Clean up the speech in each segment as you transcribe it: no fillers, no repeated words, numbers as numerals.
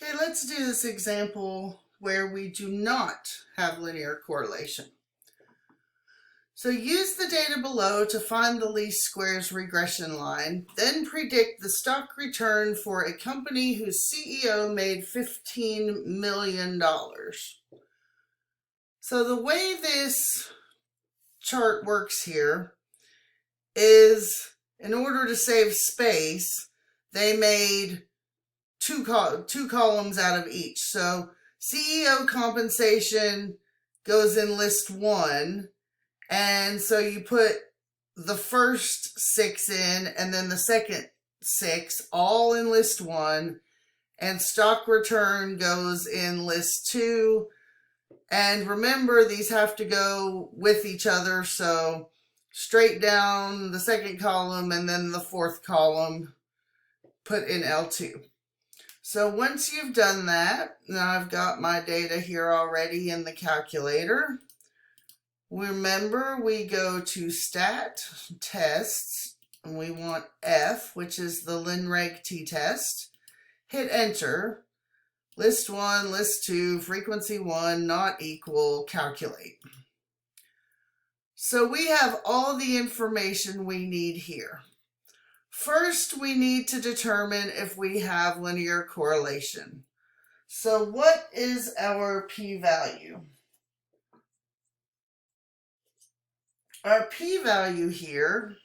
Okay, let's do this example where we do not have linear correlation. So use the data below to find the least squares regression line, then predict the stock return for a company whose CEO made $15 million. So the way this chart works here is, in order to save space, they made two columns out of each. So CEO compensation goes in list 1, and so you put the first 6 in and then the second 6 all in list 1, and stock return goes in list 2. And remember, these have to go with each other, so straight down the second column and then the fourth column put in L2. So once you've done that, now I've got my data here already in the calculator. Remember, we go to Stat, Tests, and we want F, which is the LinReg t-test. Hit Enter. List 1, list 2, frequency 1, not equal, calculate. So we have all the information we need here. First, we need to determine if we have linear correlation. So what is our p-value? Our p-value here,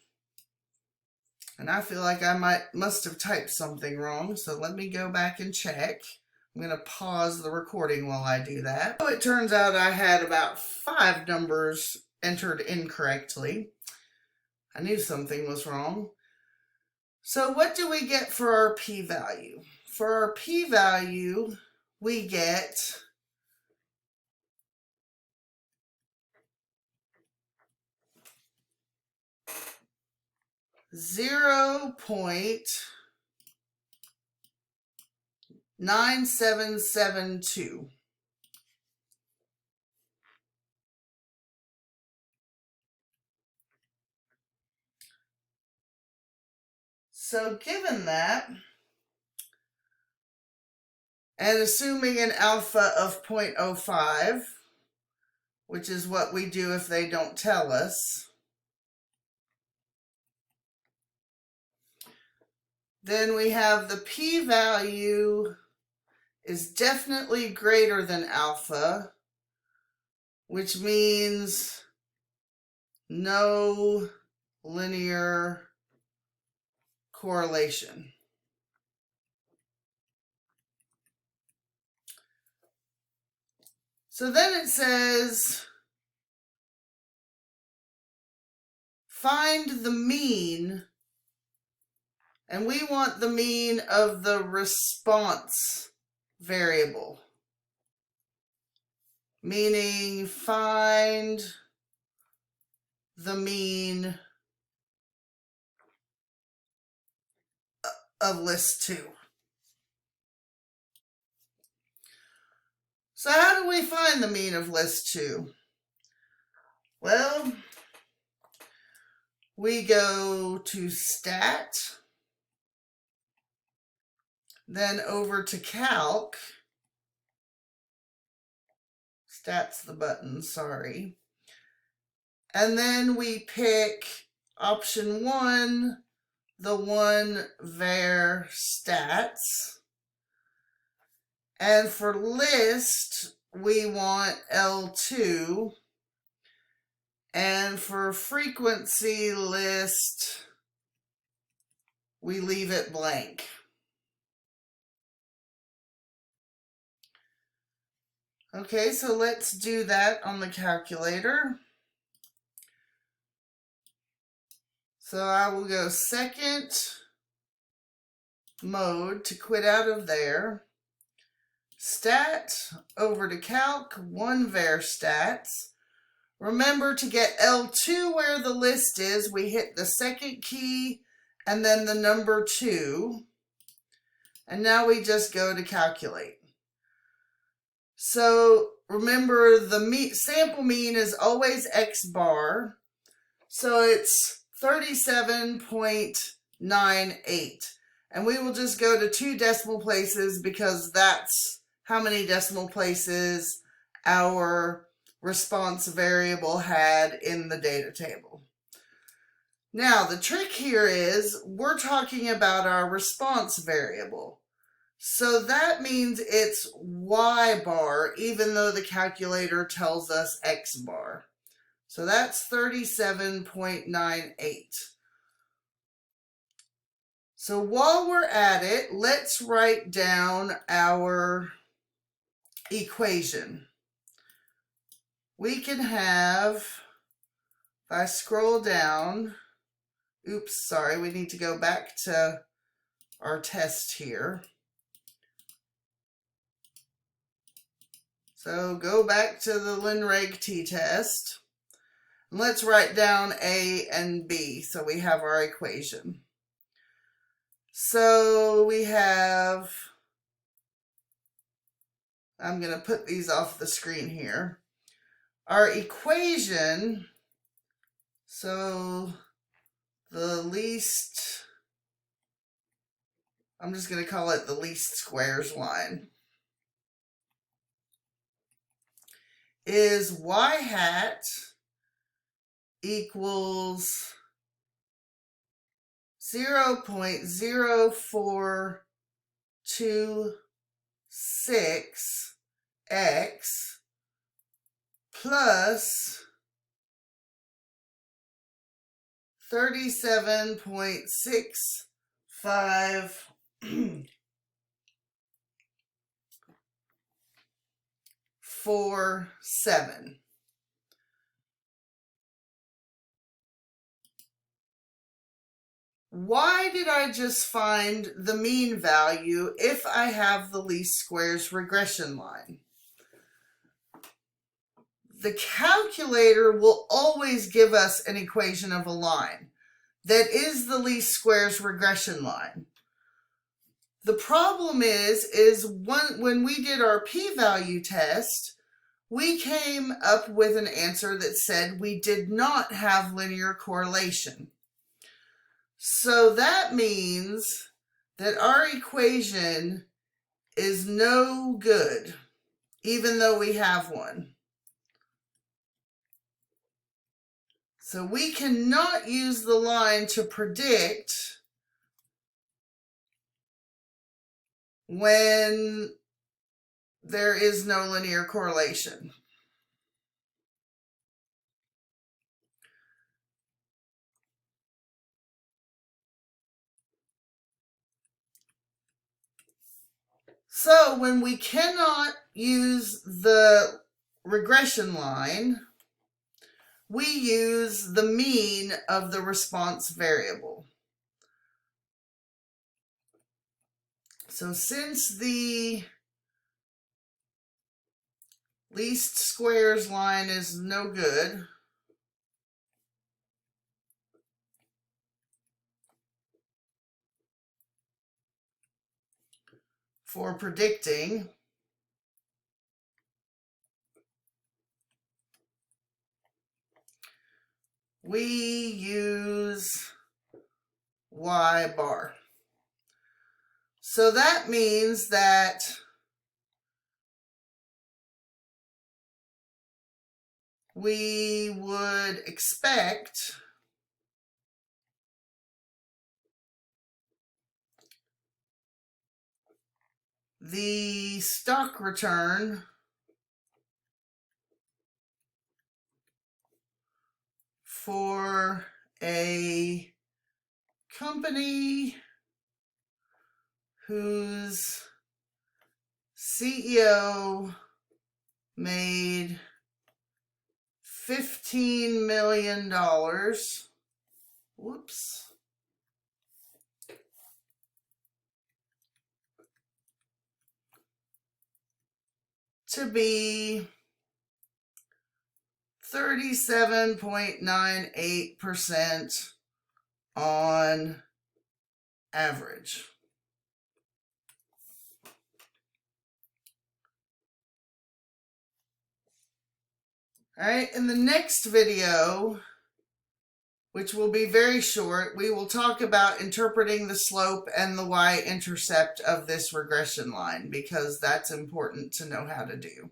and I feel like I must have typed something wrong, so let me go back and check. I'm going to pause the recording while I do that. So it turns out I had about 5 numbers entered incorrectly. I knew something was wrong. So what do we get for our p-value? For our p-value, we get 0.9772. So given that, and assuming an alpha of 0.05, which is what we do if they don't tell us, then we have the p-value is definitely greater than alpha, which means no linear correlation. So then it says, find the mean, and we want the mean of the response variable, meaning find the mean of list 2. So how do we find the mean of list 2? Well, we go to Stat, then over to Calc. Stat's the button, sorry. And then we pick option 1, the 1 var stats. And for list, we want L2. And for frequency list, we leave it blank. Okay, so let's do that on the calculator. So I will go second mode to quit out of there. Stat, over to Calc, 1 var stats. Remember, to get L2 where the list is, we hit the second key and then the number 2. And now we just go to calculate. So remember, the sample mean is always X bar. So it's 37.98. And we will just go to 2 decimal places because that's how many decimal places our response variable had in the data table. Now, the trick here is we're talking about our response variable. So that means it's y bar, even though the calculator tells us x bar. So that's 37.98. So while we're at it, let's write down our equation. We can have, if I scroll down, oops, sorry, we need to go back to our test here. So go back to the Linreg t-test. And let's write down A and B so we have our equation. So we have, I'm going to put these off the screen here. Our equation, so the least, I'm just going to call it the least squares line, is y hat equals 0.0426x plus 37.657. Why did I just find the mean value if I have the least squares regression line? The calculator will always give us an equation of a line that is the least squares regression line. The problem is when we did our p-value test, we came up with an answer that said we did not have linear correlation. So that means that our equation is no good, even though we have one. So we cannot use the line to predict when there is no linear correlation. So when we cannot use the regression line, we use the mean of the response variable. So since the least squares line is no good, for predicting, we use y bar. So that means that we would expect the stock return for a company whose CEO made $15 million. Whoops. To be 37.98% on average. All right, in the next video, which will be very short, we will talk about interpreting the slope and the y-intercept of this regression line, because that's important to know how to do.